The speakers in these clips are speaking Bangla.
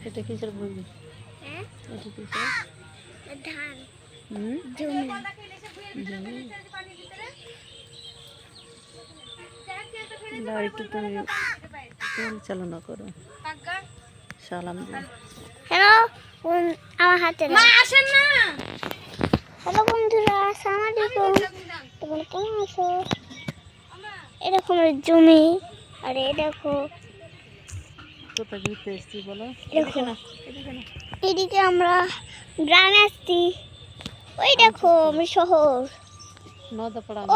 এটা কিসের বলবি? হ্যাঁ এটা কিসের? ধান জমি। একটু তুমি পরিচালনা করো, সালাম দিও। হ্যালো আমার হাতে মা আসেন না। হ্যালো বন্ধুরা, আসসালামু আলাইকুম। তোমরা কেমন আছো? এরকম জমি, আর এই দেখো কোথায় ঘুরতে এসছি বলো? এদিকে আমরা গ্রামে আসছি। ওই দেখো আমি শহর,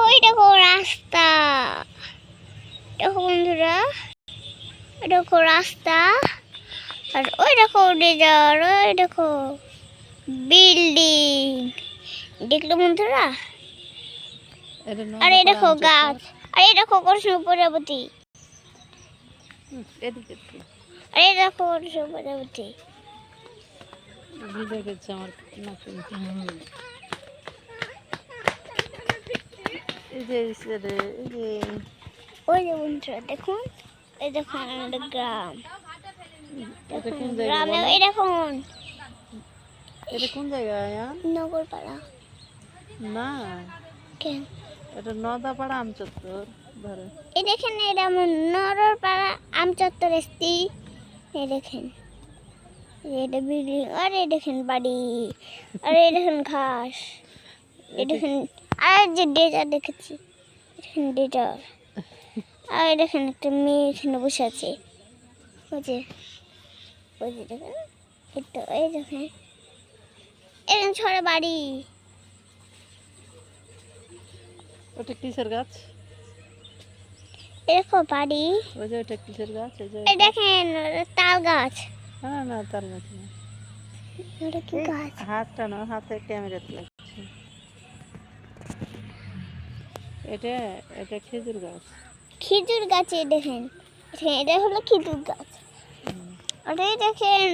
ওই দেখো রাস্তা, দেখো বন্ধুরা, ওই দেখো রাস্তা, আর ওই দেখো ডেজার, ওই দেখো বিল্ডিং, দেখলো বন্ধুরা। আর এই দেখো গাছ, আর এই দেখো কৃষ্ণ প্রজাপতি, আর এই দেখো কৃষ্ণ প্রজাপতি। ওই যে বন্ধুরা দেখুন, এই দেখুন আমাদের গ্রাম, গ্রামে এই দেখুন। এটা কোন জায়গায়? নগরপাড়া না, কেন এটা নদাপাড়া আমচত্বর ধরে। এই দেখেন, এটা আমার নগরপাড়া আমচত্বর এসছি। এই দেখেন এটা বিল্ডিং, আর এই দেখেন বাড়ি, আর এই দেখেন ঘাস, এই দেখেন আর যে ডেজার দেখেছি, দেখেন ডেজার। আর এই দেখেন একটা মেয়ে এখানে বসে আছে, ওই যে দেখেন, এই তো এই দেখেন, এরকম ছড়া বাড়ি। ওটা কিসের গাছ? দেখো বাড়ি, ওই যে ওটা কিসের গাছ? এই দেখেন তাল গাছ। হ্যাঁ না, তাল গাছ না, ওটা কি গাছ? হাতটা না, হাতে ক্যামেরাতে লাগছে। এটা এটা খেজুর গাছ। খেজুর গাছে দেখেন, এটা হলো খেজুর গাছ। ওটাই দেখেন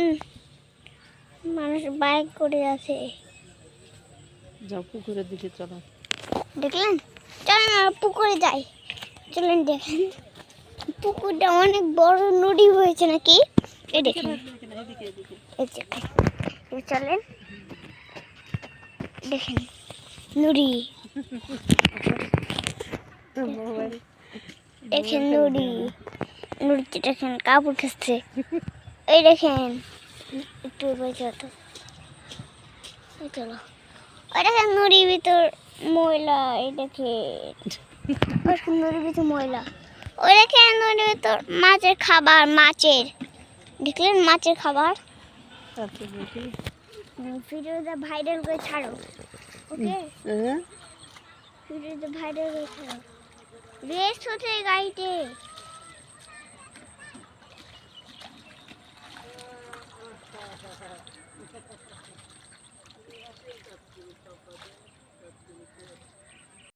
মানুষ বাইক করে আছে। যাও পুকুরের দিকে চলো। দেখলেন? চলেন পুকুরে যাই, চলেন। দেখেন পুকুরটা অনেক বড় নদী হয়েছে নাকি, এই দেখেন, এই দেখেন, চলেন দেখেন নদী, দেখেন নদী, নদীতে দেখেন কাপড় খাচ্ছে। এই দেখেন একটু চলো, ওই দেখেন নদীর ভিতর ময়লা, এই দেখেন নদীর ভিতর ময়লা, ওই দেখেন নদীর ভিতর মাছের খাবার, মাছের, দেখলেন মাছের খাবার। ভিডিওটা ভাইরাল করে ছাড়ো, ওকে? ভিডিওটা ভাইরাল করে ছাড়ো, রেস হচ্ছে গাড়িতে।